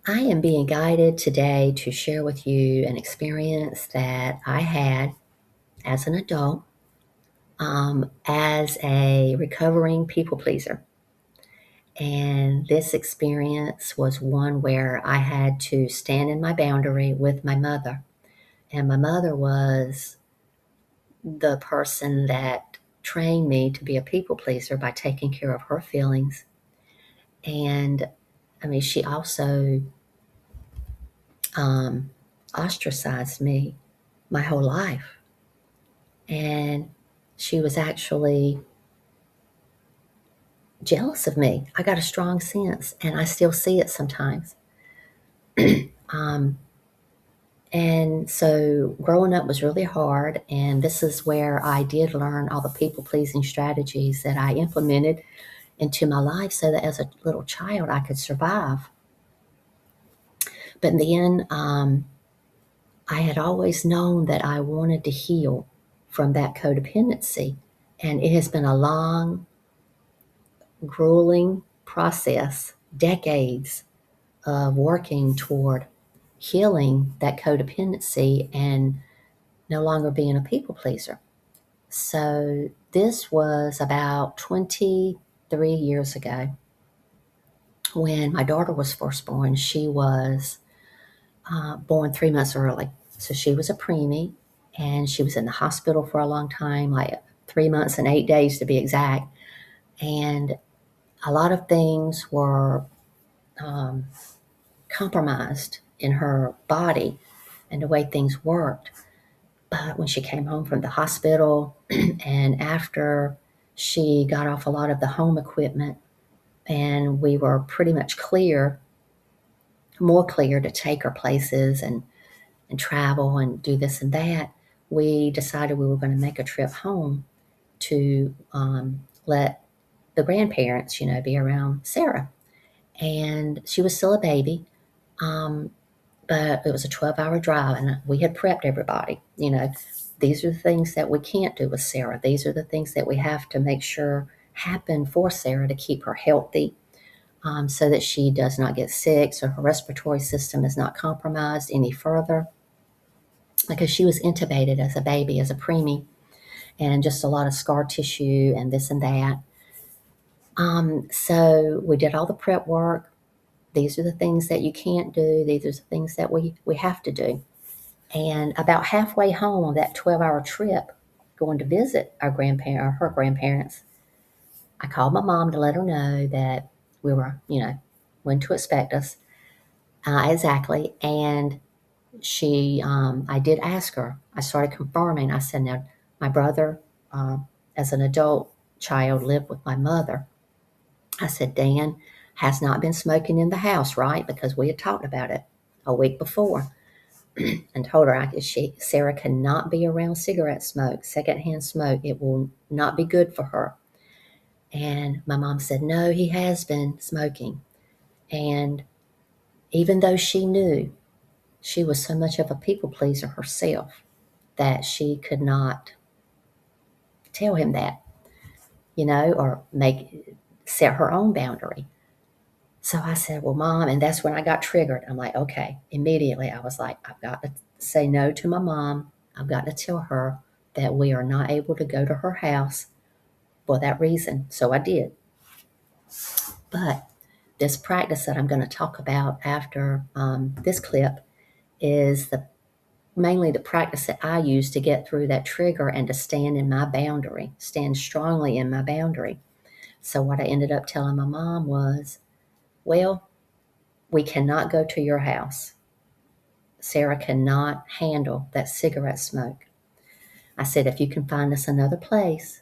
I am being guided today to share with you an experience that I had as an adult, as a recovering people pleaser. And this experience was one where I had to stand in my boundary with my mother. And my mother was the person that trained me to be a people pleaser by taking care of her feelings. And I mean, she also um, ostracized me my whole life. And she was actually jealous of me. I got a strong sense, and I still see it sometimes. um, and so growing up was really hard, and this is where I did learn all the people pleasing strategies that I implemented into my life so that as a little child I could survive. But then I had always known that I wanted to heal from that codependency. And it has been a long, grueling process, decades of working toward healing that codependency and no longer being a people pleaser. So this was about 23 years ago when my daughter was first born. She was born 3 months early. So she was a preemie, and she was in the hospital for a long time, like 3 months and 8 days to be exact. And a lot of things were um, compromised in her body and the way things worked. But when she came home from the hospital and after she got off a lot of the home equipment and we were pretty much clear, more clear to take her places and travel and do this and that, we decided we were going to make a trip home to let the grandparents, be around Sarah. And she was still a baby, but it was a 12-hour drive, and we had prepped everybody. These are the things that we can't do with Sarah. These are the things that we have to make sure happen for Sarah to keep her healthy, so that she does not get sick, so her respiratory system is not compromised any further. Because she was intubated as a baby, as a preemie, and just a lot of scar tissue and this and that. So we did all the prep work. These are the things that you can't do. These are the things that we have to do. And about halfway home on that 12-hour trip, going to visit her grandparents, I called my mom to let her know that we were, when to expect us exactly. And I did ask her. I started confirming. I said, now, my brother, as an adult child, lived with my mother. I said, Dan has not been smoking in the house, right? Because we had talked about it a week before and told her Sarah cannot be around cigarette smoke, secondhand smoke. It will not be good for her. And my mom said, no, he has been smoking. And even though she knew, she was so much of a people pleaser herself that she could not tell him that, or set her own boundary. So I said, well, Mom, and that's when I got triggered. I'm like, okay, immediately I was like, I've got to say no to my mom. I've got to tell her that we are not able to go to her house for that reason. So I did. But this practice that I'm going to talk about after this clip is mainly the practice that I use to get through that trigger and to stand in my boundary, stand strongly in my boundary. So what I ended up telling my mom was, well, we cannot go to your house. Sarah cannot handle that cigarette smoke. I said, if you can find us another place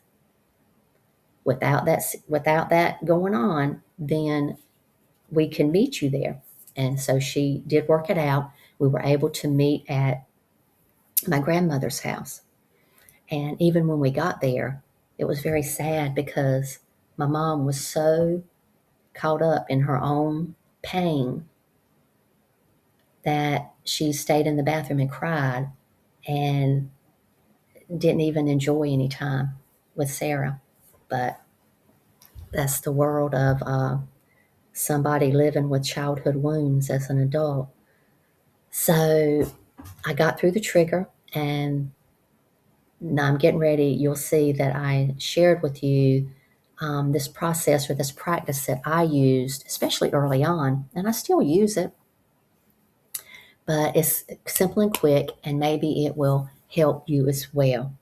without that going on, then we can meet you there. And so she did work it out. We were able to meet at my grandmother's house. And even when we got there, it was very sad because my mom was so caught up in her own pain that she stayed in the bathroom and cried and didn't even enjoy any time with Sarah. But that's the world of somebody living with childhood wounds as an adult. So I got through the trigger, and now I'm getting ready. You'll see that I shared with you this process or this practice that I used, especially early on, and I still use it, but it's simple and quick, and maybe it will help you as well.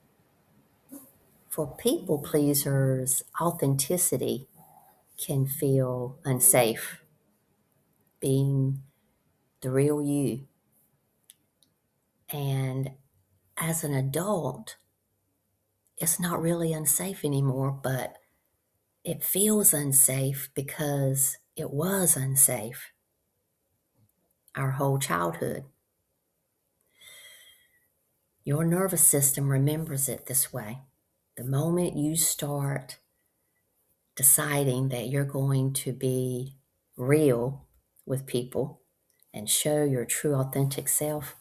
For people pleasers, authenticity can feel unsafe. Being the real you. And as an adult, it's not really unsafe anymore, but it feels unsafe because it was unsafe our whole childhood. Your nervous system remembers it this way. The moment you start deciding that you're going to be real with people and show your true authentic self,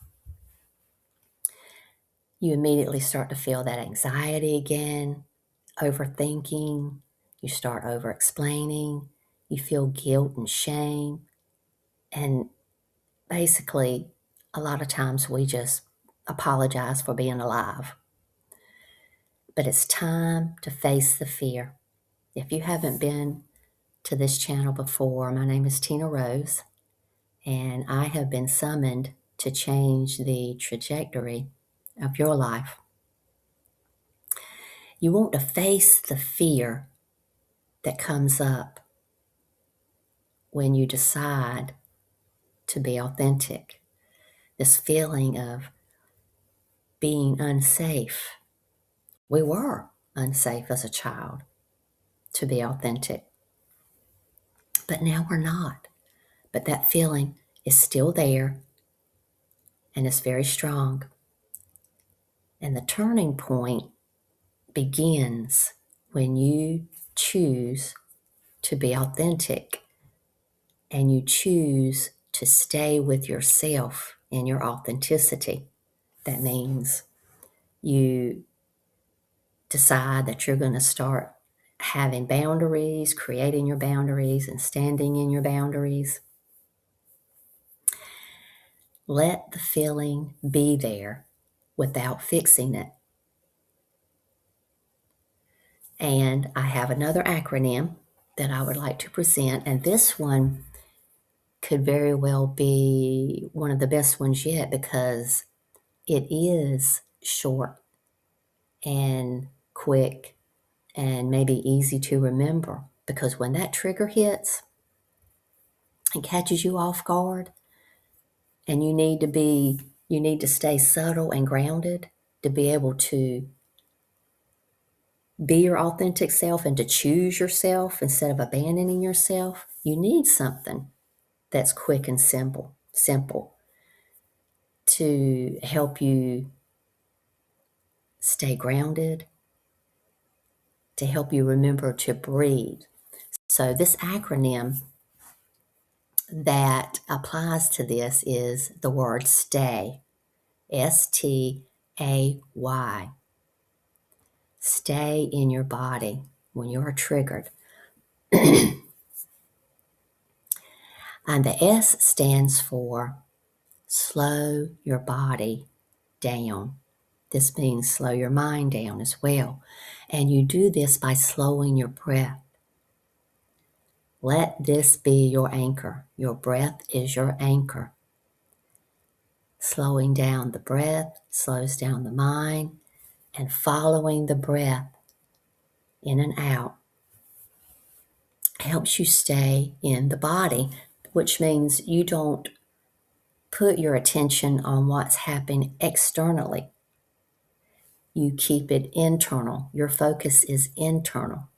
you immediately start to feel that anxiety again, overthinking, you start over explaining, you feel guilt and shame. And basically, a lot of times we just apologize for being alive. But it's time to face the fear. If you haven't been to this channel before, my name is Tina Rose, and I have been summoned to change the trajectory of your life. You want to face the fear that comes up when you decide to be authentic. This feeling of being unsafe. We were unsafe as a child to be authentic, but now we're not. But that feeling is still there, and it's very strong. And the turning point begins when you choose to be authentic and you choose to stay with yourself in your authenticity. That means you decide that you're going to start having boundaries, creating your boundaries, and standing in your boundaries. Let the feeling be there without fixing it. And I have another acronym that I would like to present, and this one could very well be one of the best ones yet because it is short and quick and maybe easy to remember. Because when that trigger hits and catches you off guard, and you need to stay subtle and grounded to be able to be your authentic self and to choose yourself instead of abandoning yourself. You need something that's quick and simple to help you stay grounded, to help you remember to breathe. So this acronym that applies to this is the word STAY, S.T.A.Y. Stay in your body when you're triggered. And the S stands for slow your body down. This means slow your mind down as well. And you do this by slowing your breath. Let this be your anchor. Your breath is your anchor. Slowing down the breath slows down the mind, and following the breath in and out helps you stay in the body, which means you don't put your attention on what's happening externally. You keep it internal. Your focus is internal.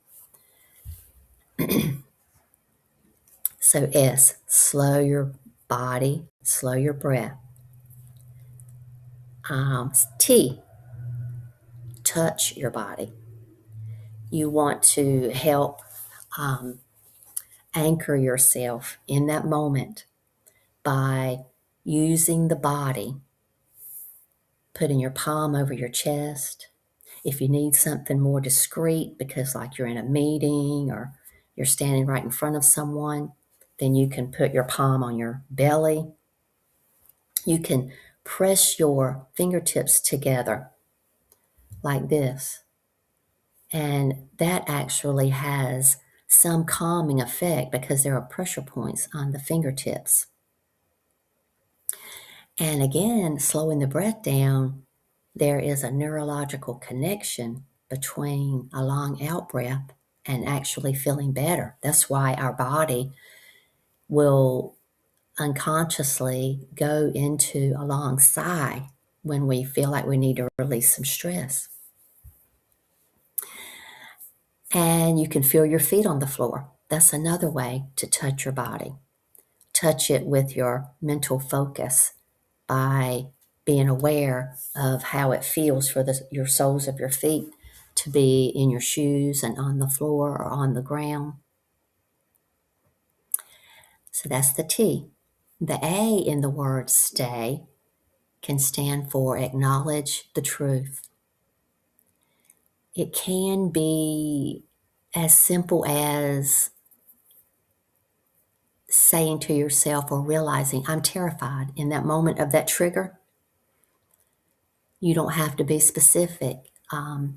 So S, slow your body, slow your breath. T, touch your body. You want to help anchor yourself in that moment by using the body, putting your palm over your chest. If you need something more discreet because like you're in a meeting or you're standing right in front of someone, Then you can put your palm on your belly. You can press your fingertips together like this. And that actually has some calming effect because there are pressure points on the fingertips. And again, slowing the breath down, there is a neurological connection between a long out breath and actually feeling better. That's why our body will unconsciously go into a long sigh when we feel like we need to release some stress. And you can feel your feet on the floor. That's another way to touch your body. Touch it with your mental focus by being aware of how it feels for your soles of your feet to be in your shoes and on the floor or on the ground. So that's the T. The A in the word stay can stand for acknowledge the truth. It can be as simple as saying to yourself or realizing, I'm terrified in that moment of that trigger. You don't have to be specific.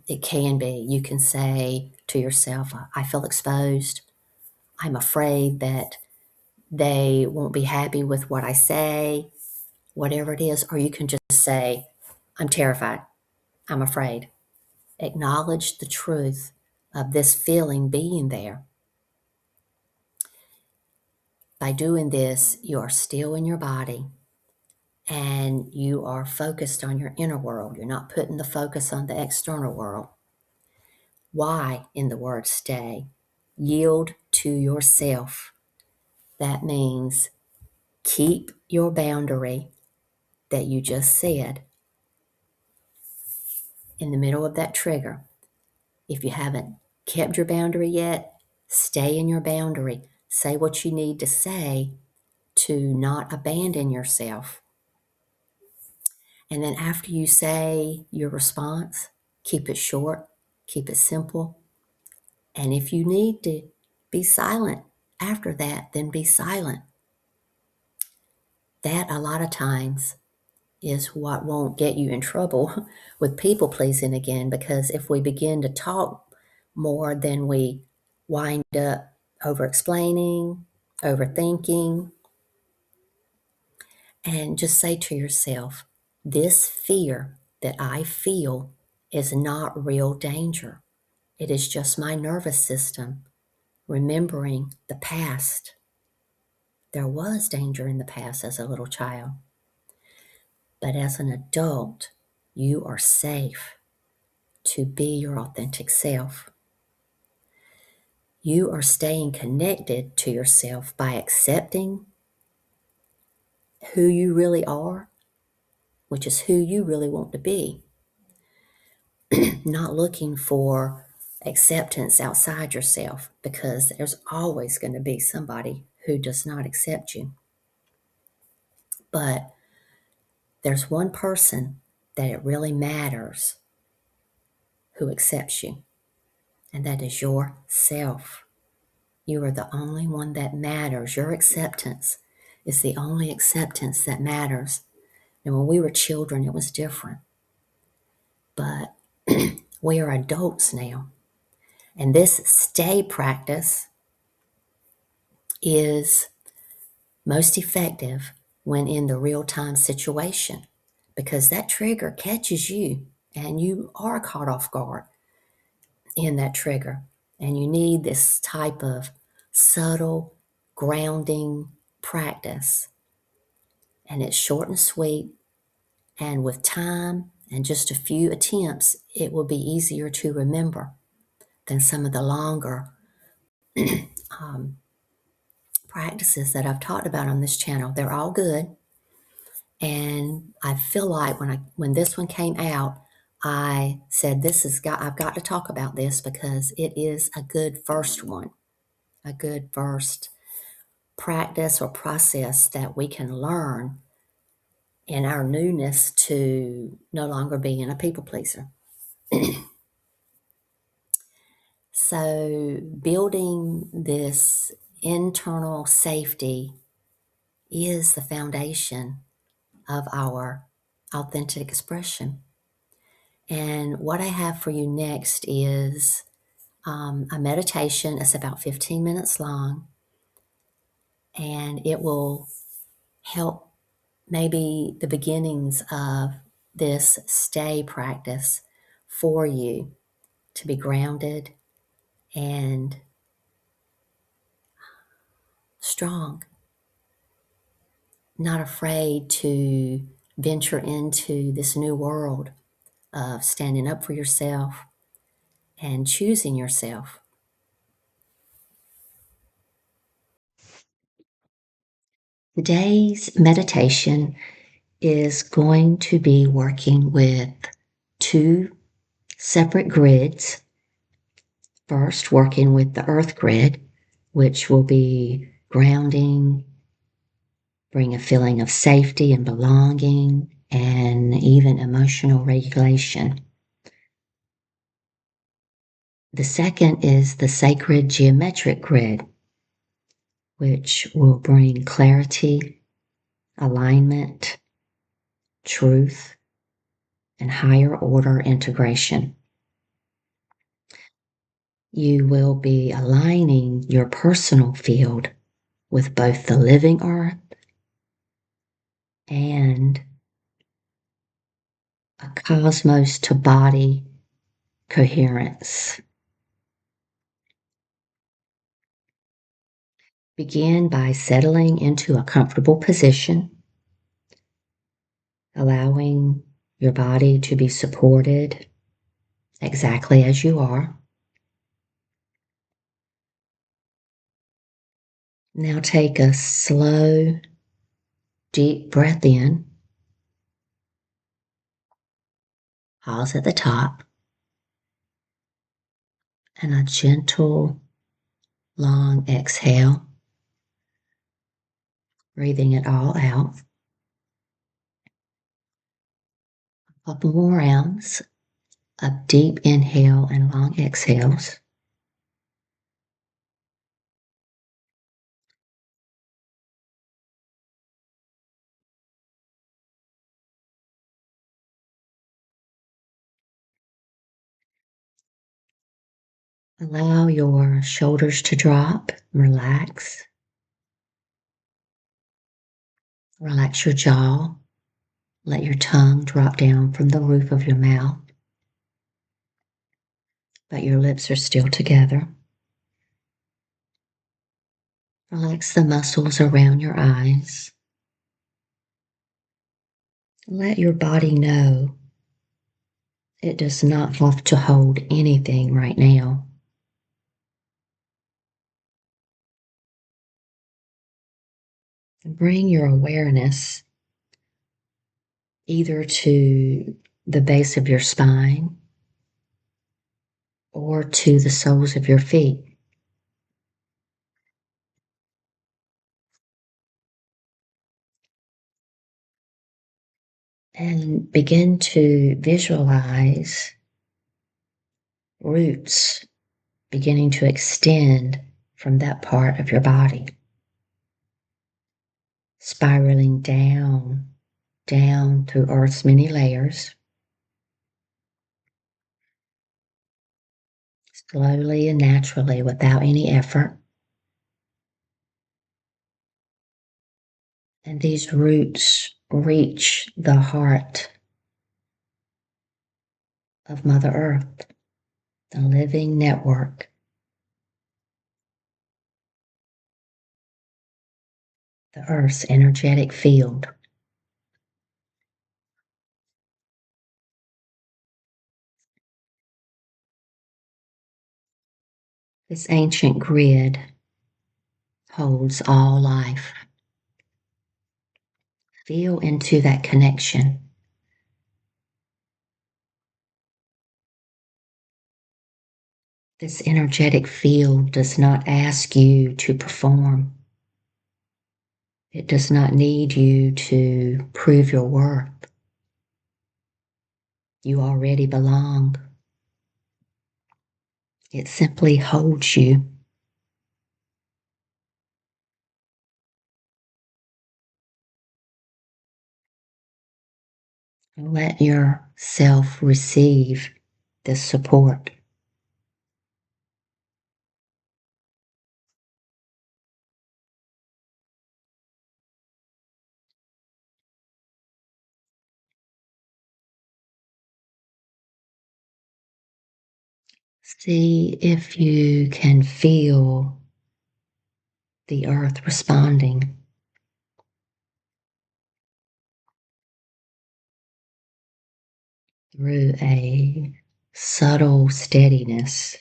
It can be. You can say to yourself, I feel exposed. I'm afraid that they won't be happy with what I say, whatever it is. Or you can just say, I'm terrified. I'm afraid. Acknowledge the truth of this feeling being there. By doing this, you are still in your body and you are focused on your inner world. You're not putting the focus on the external world. Why in the word stay? Yield to yourself. That means keep your boundary that you just said in the middle of that trigger. If you haven't kept your boundary yet, stay in your boundary. Say what you need to say to not abandon yourself. And then after you say your response, keep it short, keep it simple. And if you need to be silent after that, then be silent. That a lot of times is what won't get you in trouble with people pleasing again, because if we begin to talk more, then we wind up over explaining, overthinking, and just say to yourself, this fear that I feel is not real danger. It is just my nervous system remembering the past. There was danger in the past as a little child. But as an adult, you are safe to be your authentic self. You are staying connected to yourself by accepting who you really are, which is who you really want to be. Not looking for acceptance outside yourself, because there's always going to be somebody who does not accept you. But there's one person that it really matters who accepts you, and that is yourself. You are the only one that matters. Your acceptance is the only acceptance that matters. And when we were children, it was different. But we are adults now. And this stay practice is most effective when in the real-time situation, because that trigger catches you and you are caught off guard in that trigger. And you need this type of subtle grounding practice. And it's short and sweet. And with time and just a few attempts, it will be easier to remember than some of the longer practices that I've talked about on this channel. They're all good. And I feel like when this one came out, I said I've got to talk about this because it is a good first one, a good first practice or process that we can learn in our newness to no longer being a people pleaser. So building this internal safety is the foundation of our authentic expression. And what I have for you next is a meditation. It's about 15 minutes long, and it will help maybe the beginnings of this stay practice for you to be grounded and strong, not afraid to venture into this new world of standing up for yourself and choosing yourself. Today's meditation is going to be working with two separate grids. First, working with the earth grid, which will be grounding, bring a feeling of safety and belonging, and even emotional regulation. The second is the sacred geometric grid, which will bring clarity, alignment, truth, and higher order integration. You will be aligning your personal field with both the living earth and a cosmos to body coherence. Begin by settling into a comfortable position, allowing your body to be supported exactly as you are. Now take a slow, deep breath in, pause at the top, and a gentle, long exhale, breathing it all out. A couple more rounds of deep inhale and long exhales. Allow your shoulders to drop, relax. Relax your jaw. Let your tongue drop down from the roof of your mouth, but your lips are still together. Relax the muscles around your eyes. Let your body know it does not have to hold anything right now. Bring your awareness either to the base of your spine or to the soles of your feet. And begin to visualize roots beginning to extend from that part of your body, spiraling down, down through Earth's many layers, slowly and naturally without any effort. And these roots reach the heart of Mother Earth, the living network, the Earth's energetic field. This ancient grid holds all life. Feel into that connection. This energetic field does not ask you to perform. It does not need you to prove your worth. You already belong. It simply holds you. And let yourself receive this support. See if you can feel the earth responding through a subtle steadiness,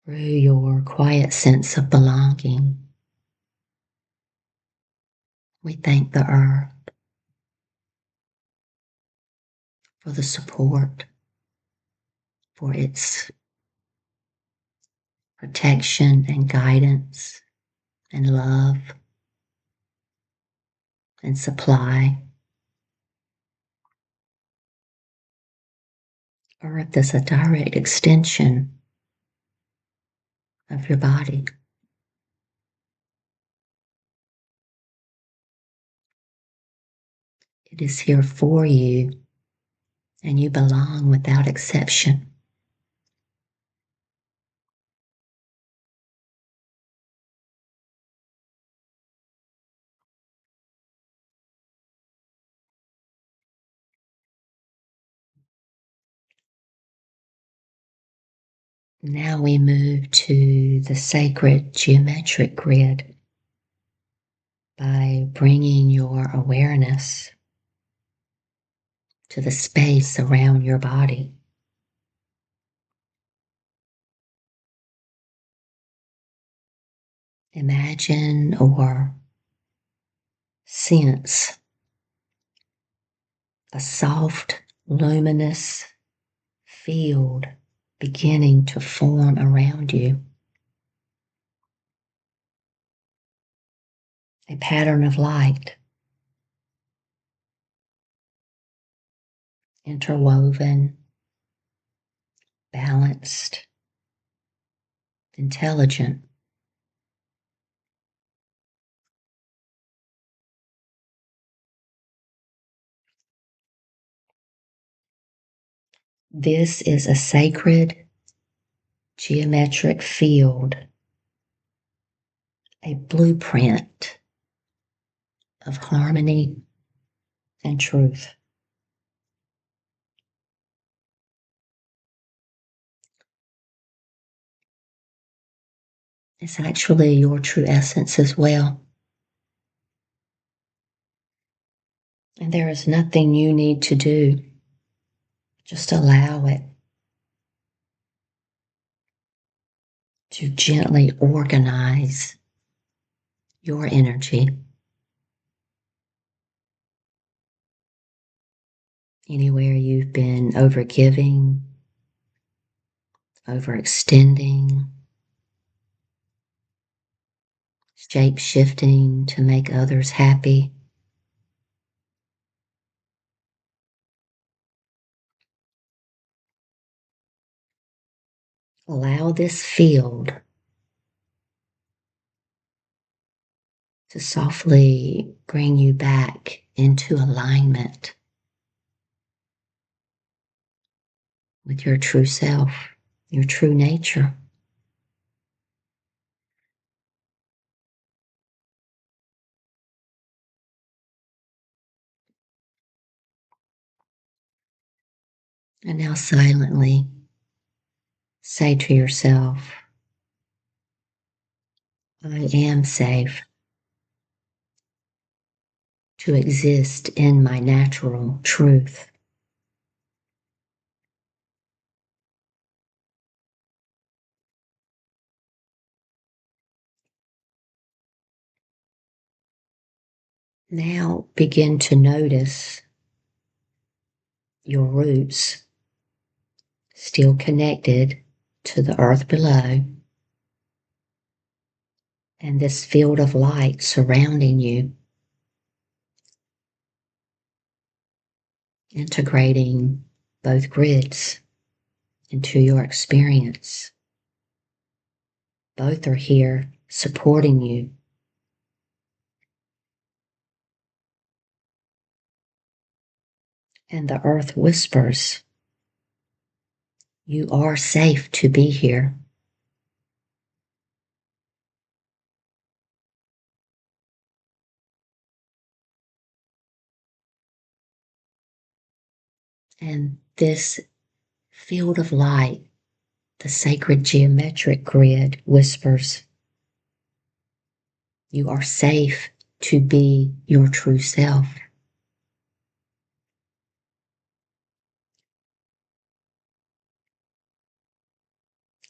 through your quiet sense of belonging. We thank the earth for the support, for its protection and guidance and love and supply. Earth is a direct extension of your body. It is here for you, and you belong without exception. Now we move to the sacred geometric grid by bringing your awareness to the space around your body. Imagine or sense a soft, luminous field beginning to form around you. A pattern of light, interwoven, balanced, intelligent. This is a sacred geometric field, a blueprint of harmony and truth. It's actually your true essence as well. And there is nothing you need to do. Just allow it to gently organize your energy. Anywhere you've been overgiving, overextending, shape shifting to make others happy. Allow this field to softly bring you back into alignment with your true self, your true nature. And now silently say to yourself, I am safe to exist in my natural truth. Now begin to notice your roots still connected to the earth below, and this field of light surrounding you, integrating both grids into your experience. Both are here supporting you And the earth whispers, you are safe to be here. And this field of light, the sacred geometric grid, whispers, you are safe to be your true self.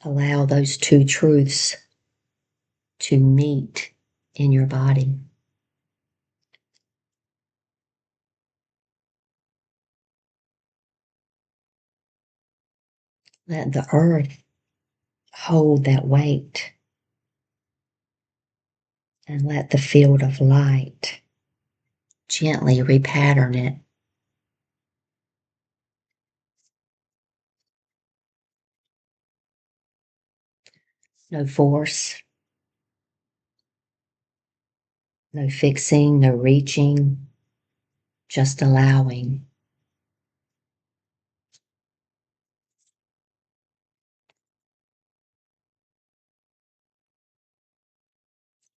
Allow those two truths to meet in your body. Let the earth hold that weight, and let the field of light gently repattern it. No force, no fixing, no reaching, just allowing.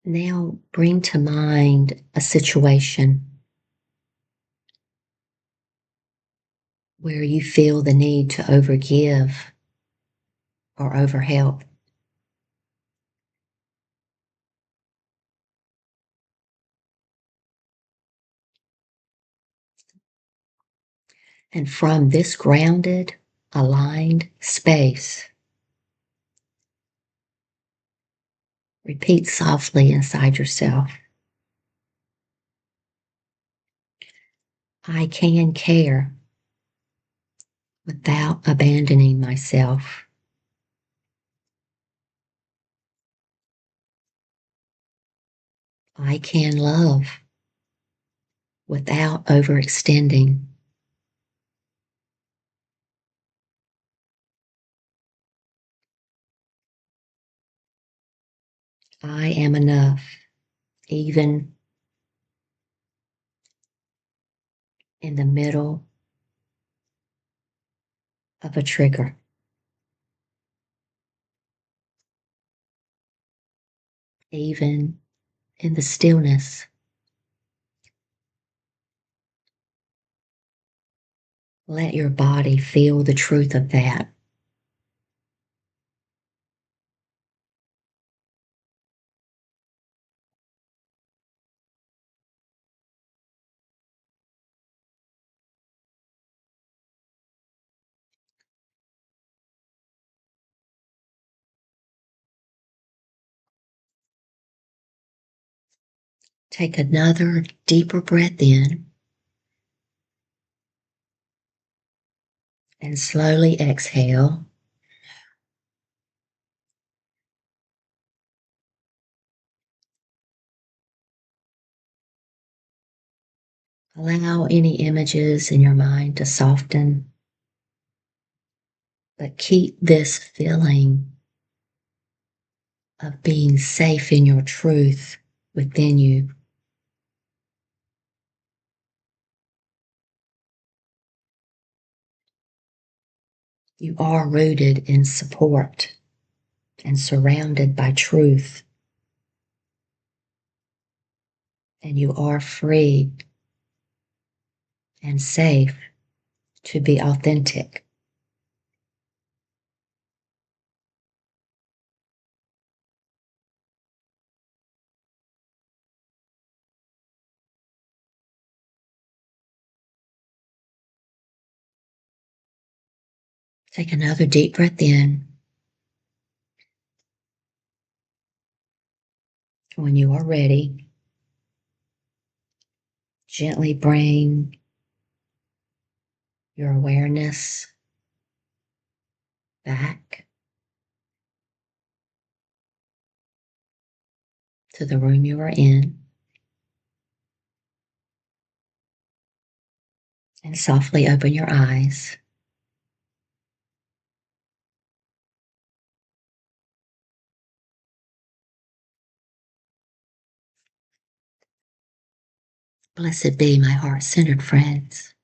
Now bring to mind a situation where you feel the need to overgive or overhelp. And from this grounded, aligned space, repeat softly inside yourself, I can care without abandoning myself. I can love without overextending. I am enough, even in the middle of a trigger. Even in the stillness. Let your body feel the truth of that. Take another deeper breath in and slowly exhale. Allow any images in your mind to soften, but keep this feeling of being safe in your truth within you. You are rooted in support and surrounded by truth, and you are free and safe to be authentic. Take another deep breath in. When you are ready, gently bring your awareness back to the room you are in and softly open your eyes. Blessed be, my heart-centered friends.